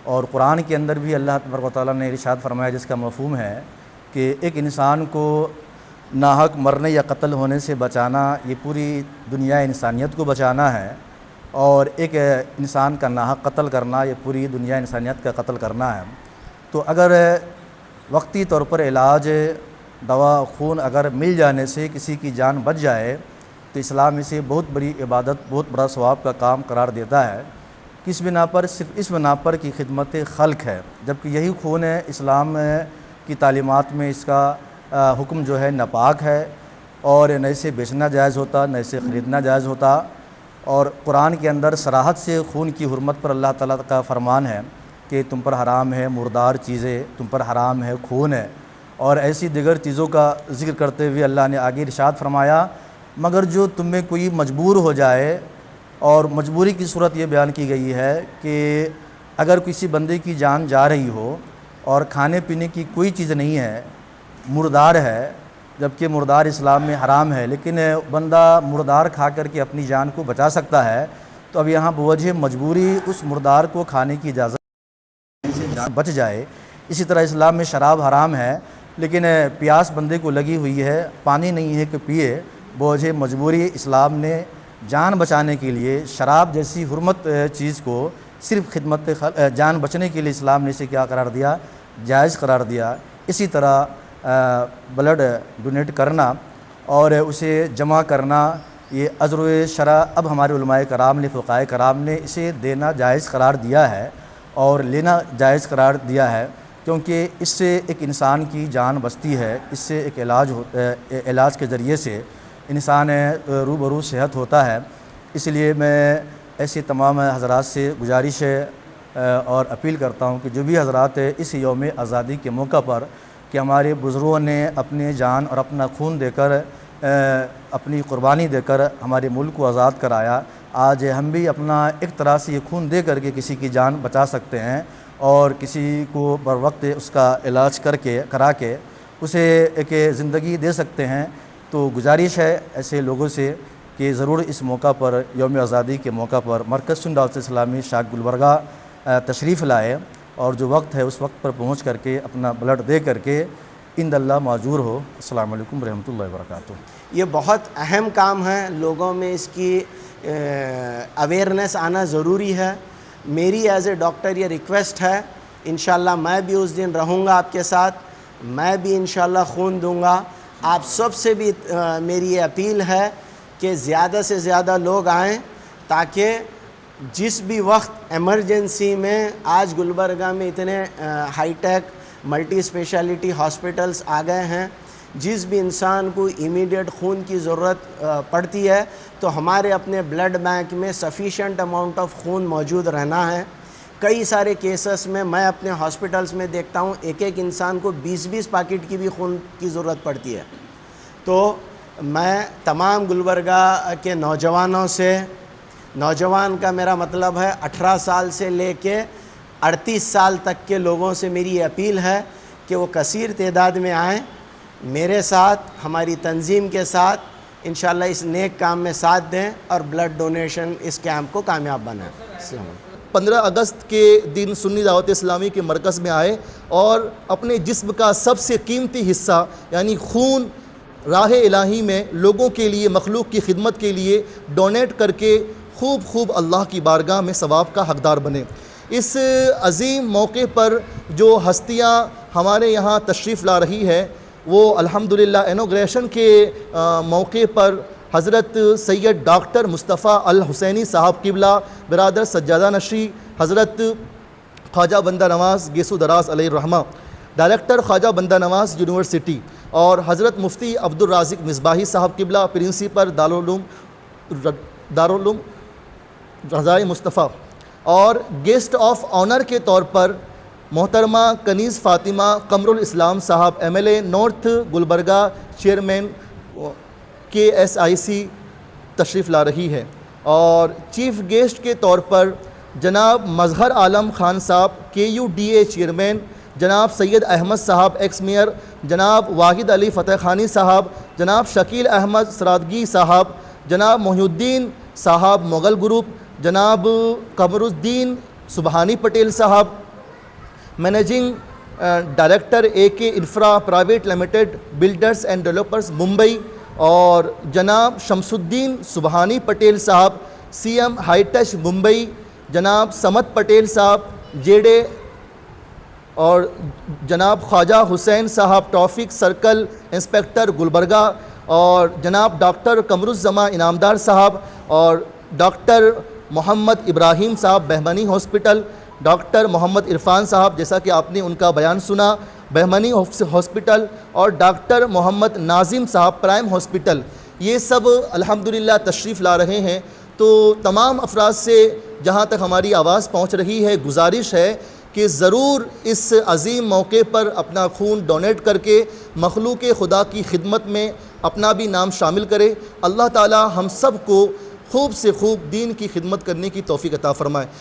اور قرآن کے اندر بھی اللہ تبارک و تعالیٰ نے ارشاد فرمایا جس کا مفہوم ہے کہ ایک انسان کو ناحق مرنے یا قتل ہونے سے بچانا یہ پوری دنیا انسانیت کو بچانا ہے، اور ایک انسان کا ناحق قتل کرنا یہ پوری دنیا انسانیت کا قتل کرنا ہے۔ تو اگر وقتی طور پر علاج، دوا، خون اگر مل جانے سے کسی کی جان بچ جائے تو اسلام اسے بہت بڑی عبادت، بہت بڑا ثواب کا کام قرار دیتا ہے۔ کس بنا پر؟ صرف اس بنا پر کہ خدمت خلق ہے، جبکہ یہی خون ہے اسلام کی تعلیمات میں اس کا حکم جو ہے ناپاک ہے، اور نہ اسے بیچنا جائز ہوتا، نہ اسے خریدنا جائز ہوتا۔ اور قرآن کے اندر صراحت سے خون کی حرمت پر اللہ تعالیٰ کا فرمان ہے کہ تم پر حرام ہے مردار چیزیں، تم پر حرام ہے خون ہے، اور ایسی دیگر چیزوں کا ذکر کرتے ہوئے اللہ نے آگے ارشاد فرمایا مگر جو تم میں کوئی مجبور ہو جائے، اور مجبوری کی صورت یہ بیان کی گئی ہے کہ اگر کسی بندے کی جان جا رہی ہو اور کھانے پینے کی کوئی چیز نہیں ہے، مردار ہے، جبکہ مردار اسلام میں حرام ہے، لیکن بندہ مردار کھا کر کے اپنی جان کو بچا سکتا ہے، تو اب یہاں بوجہ مجبوری اس مردار کو کھانے کی اجازت سے جان بچ جائے۔ اسی طرح اسلام میں شراب حرام ہے، لیکن پیاس بندے کو لگی ہوئی ہے، پانی نہیں ہے کہ پیے، بوجہ مجبوری اسلام نے جان بچانے کے لیے شراب جیسی حرمت چیز کو صرف خدمت جان بچنے کے لیے اسلام نے اسے کیا قرار دیا؟ جائز قرار دیا۔ اسی طرح بلڈ ڈونیٹ کرنا اور اسے جمع کرنا یہ عذر شرع اب ہمارے علماء کرام نے، فقہاء کرام نے اسے دینا جائز قرار دیا ہے اور لینا جائز قرار دیا ہے، کیونکہ اس سے ایک انسان کی جان بچتی ہے، اس سے ایک علاج کے ذریعے سے انسان روبرو صحت ہوتا ہے۔ اس لیے میں ایسے تمام حضرات سے گزارش اور اپیل کرتا ہوں کہ جو بھی حضرات اس یوم آزادی کے موقع پر کہ ہمارے بزرگوں نے اپنے جان اور اپنا خون دے کر، اپنی قربانی دے کر ہمارے ملک کو آزاد کرایا، آج ہم بھی اپنا ایک طرح سے یہ خون دے کر کے کسی کی جان بچا سکتے ہیں اور کسی کو بر وقت اس کا علاج کرا کے اسے ایک زندگی دے سکتے ہیں۔ تو گزارش ہے ایسے لوگوں سے کہ ضرور اس موقع پر، یوم آزادی کے موقع پر مرکز سنت دعوت اسلامی شاخ گلبرگہ تشریف لائے، اور جو وقت ہے اس وقت پر پہنچ کر کے اپنا بلڈ دے کر کے عند اللہ معذور ہو۔ السلام علیکم ورحمۃ اللہ وبرکاتہ۔ یہ بہت اہم کام ہے، لوگوں میں اس کی اویئرنیس آنا ضروری ہے۔ میری ایز اے ڈاکٹر یہ ریکویسٹ ہے، انشاءاللہ میں بھی اس دن رہوں گا آپ کے ساتھ، میں بھی انشاءاللہ خون دوں گا۔ آپ سب سے بھی میری یہ اپیل ہے کہ زیادہ سے زیادہ لوگ آئیں، تاکہ جس بھی وقت ایمرجنسی میں، آج گلبرگہ میں اتنے high tech multi speciality hospitals آ گئے ہیں، جس بھی انسان کو امیڈیٹ خون کی ضرورت پڑتی ہے تو ہمارے اپنے بلڈ بینک میں سفیشینٹ اماؤنٹ آف خون موجود رہنا ہے۔ کئی سارے کیسز میں میں اپنے ہاسپٹلز میں دیکھتا ہوں ایک ایک انسان کو 20-20 پیکٹ کی بھی خون کی ضرورت پڑتی ہے۔ تو میں تمام گلبرگہ کے نوجوانوں سے، نوجوان کا میرا مطلب ہے 18 سال سے لے کے 38 سال تک کے لوگوں سے میری یہ اپیل ہے کہ وہ کثیر تعداد میں آئیں، میرے ساتھ، ہماری تنظیم کے ساتھ انشاءاللہ اس نیک کام میں ساتھ دیں اور بلڈ ڈونیشن اس کیمپ کو کامیاب بنائیں۔ السلام علیکم۔ 15 اگست کے دن سنی دعوت اسلامی کے مرکز میں آئے اور اپنے جسم کا سب سے قیمتی حصہ یعنی خون راہ الہی میں لوگوں کے لیے، مخلوق کی خدمت کے لیے ڈونیٹ کر کے خوب اللہ کی بارگاہ میں ثواب کا حقدار بنے۔ اس عظیم موقع پر جو ہستیاں ہمارے یہاں تشریف لا رہی ہے وہ الحمدللہ انوگریشن کے موقع پر حضرت سید ڈاکٹر مصطفیٰ الحسینی صاحب قبلہ، برادر سجادہ نشی، حضرت خواجہ بندہ نواز گیسو دراز علیہ الرحمہ، ڈائریکٹر خواجہ بندہ نواز یونیورسٹی، اور حضرت مفتی عبدالرازق مصباحی صاحب قبلہ، پرنسپل دارالعلوم رضائے مصطفیٰ، اور گیسٹ آف آنر کے طور پر محترمہ کنیز فاطمہ قمر الاسلام صاحب MLA north Gulbarga, chairman KSIC تشریف لا رہی ہے، اور چیف گیسٹ کے طور پر جناب مظہر عالم خان صاحب KUDA چیئرمین، جناب سید احمد صاحب ایکس میئر، جناب واحد علی فتح خانی صاحب، جناب شکیل احمد سرادگی صاحب، جناب محی الدین صاحب مغل گروپ، جناب قمر الدین سبحانی پٹیل صاحب، managing director AK infra private limited builders and developers Mumbai, اور جناب شمس الدین سبحانی پٹیل صاحب CM ہائی ٹچ ممبئی، جناب سمت پٹیل صاحب JD، اور جناب خواجہ حسین صاحب ٹرافک سرکل انسپیکٹر گلبرگہ، اور جناب ڈاکٹر قمرالزماں انعامدار صاحب، اور ڈاکٹر محمد ابراہیم صاحب بہمنی ہاسپٹل، ڈاکٹر محمد عرفان صاحب جیسا کہ آپ نے ان کا بیان سنا بہمنی ہاسپٹل، اور ڈاکٹر محمد ناظم صاحب پرائم ہاسپٹل، یہ سب الحمدللہ تشریف لا رہے ہیں۔ تو تمام افراد سے جہاں تک ہماری آواز پہنچ رہی ہے گزارش ہے کہ ضرور اس عظیم موقع پر اپنا خون ڈونیٹ کر کے مخلوق خدا کی خدمت میں اپنا بھی نام شامل کرے۔ اللہ تعالی ہم سب کو خوب سے خوب دین کی خدمت کرنے کی توفیق عطا فرمائے۔